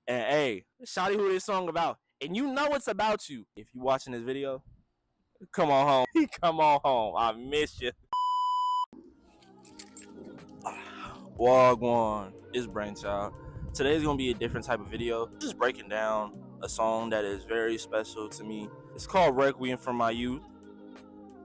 And hey, shawty who this song about. And you know it's about you. If you watching this video, come on home. Come on home. I miss you. Wagwan, it's Brainchild. Today's gonna be a different type of video. Just breaking down a song that is very special to me. It's called Requiem from My Youth.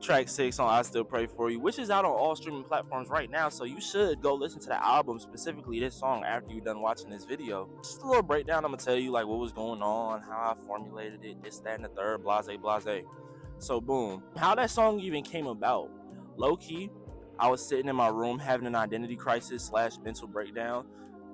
Track 6 on I Still Pray For You, which is out on all streaming platforms right now, so you should go listen to the album, specifically this song, after you're done watching this video. Just a little breakdown. I'm gonna tell you like what was going on, how I formulated it, this, that, and the third, blase, blase. So boom, how that song even came about. Low key, I was sitting in my room having an identity crisis slash mental breakdown,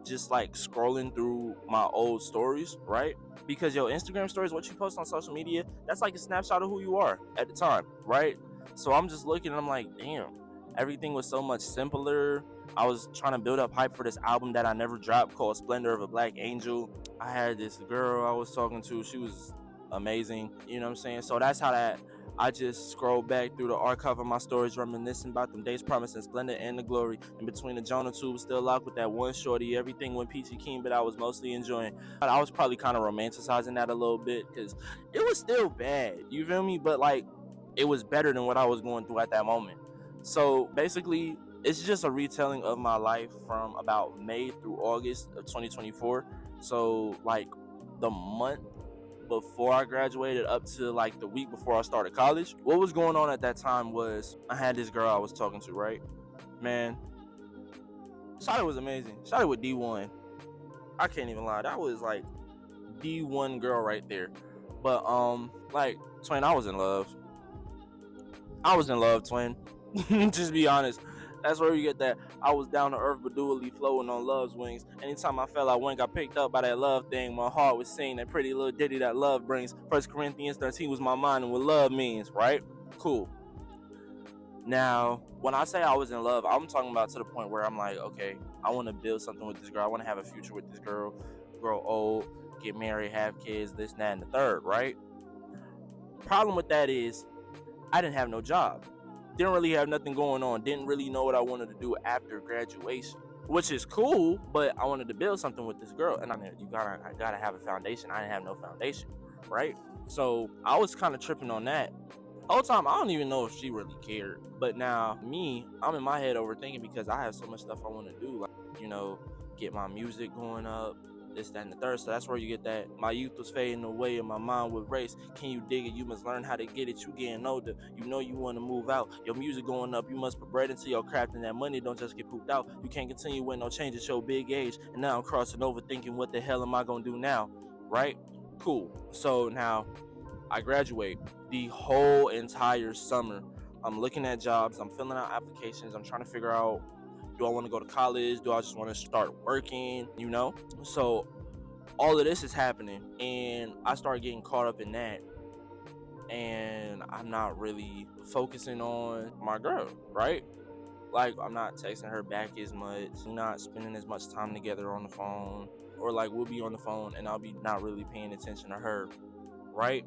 just like scrolling through my old stories, right? Because your Instagram stories, what you post on social media, that's like a snapshot of who you are at the time, right? So I'm just looking and I'm like, damn, everything was so much simpler. I was trying to build up hype for this album that I never dropped called Splendor of a Black Angel. I had this girl I was talking to. She was amazing. You know what I'm saying? So that's how that I just scrolled back through the archive of my stories, reminiscing about them days promising splendor and the glory. In between the Jonah tubes, still locked with that one shorty. Everything went peachy keen, but I was mostly enjoying. But I was probably kind of romanticizing that a little bit because it was still bad. You feel me? But like, it was better than what I was going through at that moment. So basically, it's just a retelling of my life from about May through August of 2024. So like the month before I graduated up to like the week before I started college. What was going on at that time was I had this girl I was talking to, right? Man, Shawty was amazing. Shawty with D1. I can't even lie. That was like D1 girl right there. But like twin, I was in love. I was in love, twin. Just be honest. That's where you get that. I was down to earth, but dually flowing on love's wings. Anytime I felt I went, got picked up by that love thing. My heart was singing that pretty little ditty that love brings. 1 Corinthians 13 was my mind and what love means, right? Cool. Now, when I say I was in love, I'm talking about to the point where I'm like, okay, I want to build something with this girl. I want to have a future with this girl, grow old, get married, have kids, this, that, and the third, right? Problem with that is I didn't have no job. Didn't really have nothing going on. Didn't really know what I wanted to do after graduation, which is cool. But I wanted to build something with this girl, and I gotta have a foundation. I didn't have no foundation, right? So I was kind of tripping on that. Whole time I don't even know if she really cared. But now me, I'm in my head overthinking because I have so much stuff I want to do, like get my music going up, this, that, and the third. So that's where you get that. My youth was fading away and my mind would race. Can you dig it? You must learn how to get it. You getting older. You know you want to move out. Your music going up. You must put bread into your craft, and that money don't just get pooped out. You can't continue with no change at your big age. And now I'm crossing over thinking, what the hell am I going to do now? Right? Cool. So now I graduate. The whole entire summer, I'm looking at jobs. I'm filling out applications. I'm trying to figure out, do I want to go to college? Do I just want to start working? So all of this is happening, and I start getting caught up in that, and I'm not really focusing on my girl, right? Like, I'm not texting her back as much, not spending as much time together on the phone, or like we'll be on the phone and I'll be not really paying attention to her, right?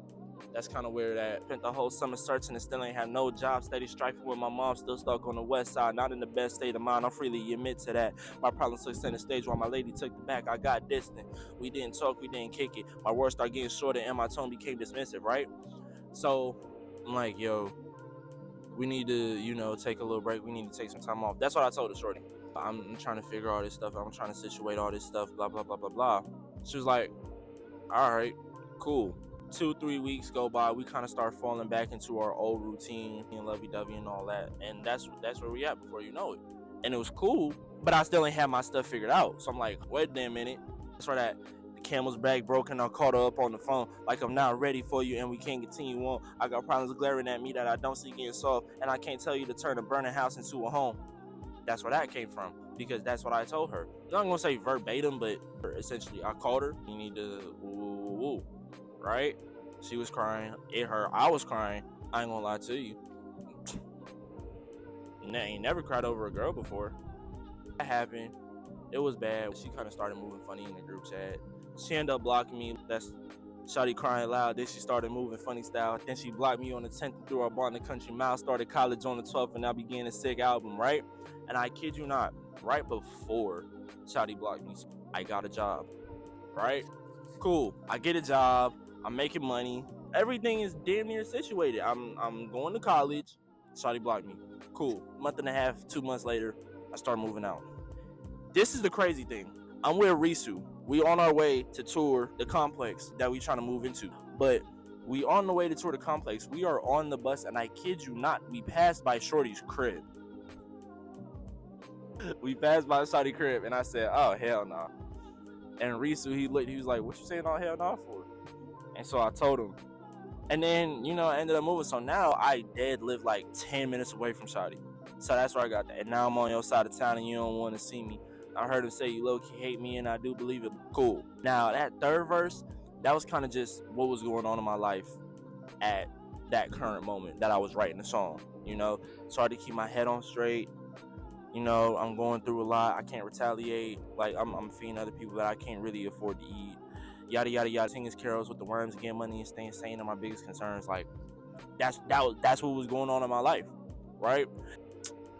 That's kind of where that spent the whole summer searching and still ain't have no job, steady striking with my mom, still stuck on the west side, not in the best state of mind. I'll freely admit to that. My problems took center stage while my lady took the back. I got distant. We didn't talk, we didn't kick it. My words started getting shorter and my tone became dismissive, right? So I'm like, yo, we need to, take a little break. We need to take some time off. That's what I told her, shorty. I'm trying to figure all this stuff. I'm trying to situate all this stuff, blah, blah, blah, blah, blah. She was like, all right, cool. 2-3 weeks go by, we kind of start falling back into our old routine and lovey-dovey and all that, and that's where we at before you know it. And it was cool, but I still ain't have my stuff figured out. So I'm like, wait a minute. That's where that the camel's back broken. I caught her up on the phone like I'm not ready for you and we can't continue on. I got problems glaring at me that I don't see getting solved, and I can't tell you to turn a burning house into a home. That's where that came from, because that's what I told her. I'm not gonna say verbatim, but essentially I called her. You need to woo. Right? She was crying. It hurt. I was crying. I ain't gonna lie to you. I ain't never cried over a girl before. That happened. It was bad. She kind of started moving funny in the group chat. She ended up blocking me. That's shawty crying loud. Then she started moving funny style. Then she blocked me on the 10th and threw our bar in the country mile. Started college on the 12th and I began a sick album, right? And I kid you not, right before shawty blocked me, I got a job, right? Cool. I get a job. I'm making money. Everything is damn near situated. I'm going to college. Shawty blocked me. Cool. Month and a half, 2 months later, I start moving out. This is the crazy thing. I'm with Risu. We on our way to tour the complex that we trying to move into. But we on the way to tour the complex. We are on the bus, and I kid you not, we passed by Shorty's crib. We passed by Shorty's crib, and I said, "Oh hell no." Nah. And Risu, he looked. He was like, "What you saying? Oh hell no nah for?" And so I told him. And then I ended up moving. So now I did live like 10 minutes away from Shawty. So that's where I got that. And now I'm on your side of town, and you don't want to see me. I heard him say you low-key hate me, and I do believe it. Cool. Now, that third verse, that was kind of just what was going on in my life at that current moment that I was writing the song, So I had to keep my head on straight. I'm going through a lot. I can't retaliate. Like, I'm feeding other people that I can't really afford to eat. Yada, yada, yada. Singing carols with the worms, getting money, and staying sane are my biggest concerns. Like, that's what was going on in my life, right?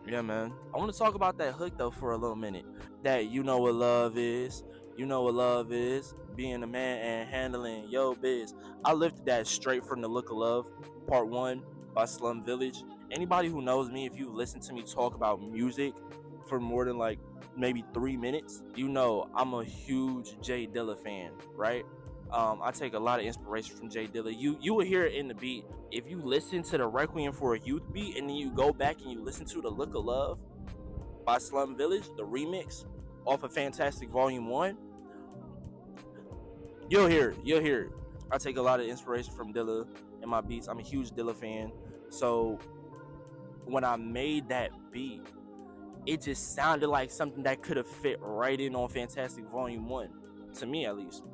Yeah, man. I want to talk about that hook, though, for a little minute. That you know what love is. You know what love is. Being a man and handling your biz. I lifted that straight from The Look of Love, Part 1 by Slum Village. Anybody who knows me, if you've listened to me talk about music for more than like maybe 3 minutes, I'm a huge Jay Dilla fan, right? I take a lot of inspiration from Jay Dilla. You will hear it in the beat. If you listen to the Requiem for a Youth beat and then you go back and you listen to The Look of Love by Slum Village, the remix off of Fantastic Volume 1, you'll hear it. I take a lot of inspiration from Dilla in my beats. I'm a huge Dilla fan. So when I made that beat, it just sounded like something that could have fit right in on Fantastic Volume 1, to me at least.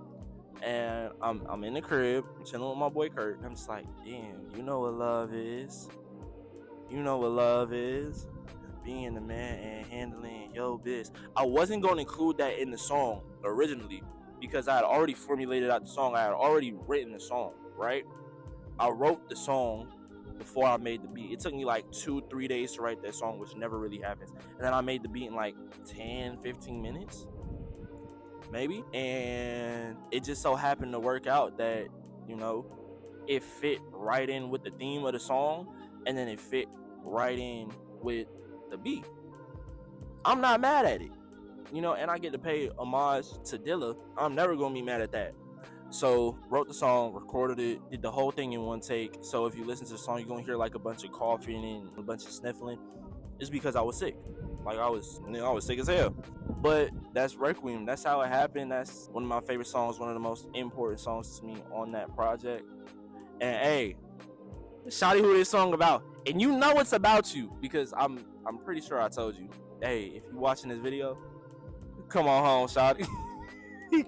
And I'm in the crib, I'm chilling with my boy Kurt, and I'm just like, damn, you know what love is. You know what love is. Being a man and handling your biz. I wasn't going to include that in the song originally because I had already formulated out the song. I had already written the song, right? I wrote the song before I made the beat. It took me like 2-3 days to write that song, which never really happens. And then I made the beat in like 10-15 minutes. Maybe. And it just so happened to work out that, it fit right in with the theme of the song, and then it fit right in with the beat. I'm not mad at it, and I get to pay homage to Dilla. I'm never gonna be mad at that. So wrote the song, recorded it, did the whole thing in one take. So if you listen to the song, you're gonna hear like a bunch of coughing and a bunch of sniffling. It's because I was sick. Like I was sick as hell. But that's Requiem. That's how it happened. That's one of my favorite songs, one of the most important songs to me on that project. And hey, shawty who this song about. And you know it's about you because I'm pretty sure I told you. Hey, if you watching this video, come on home, shawty.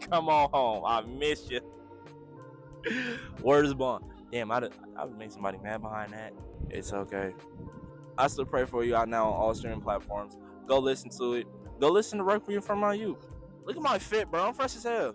Come on home. I miss you. Word is bond. Damn, I would make somebody mad behind that. It's okay. I Still Pray For You out now on all streaming platforms. Go listen to it. Go listen to Requiem from My Youth. Look at my fit, bro. I'm fresh as hell.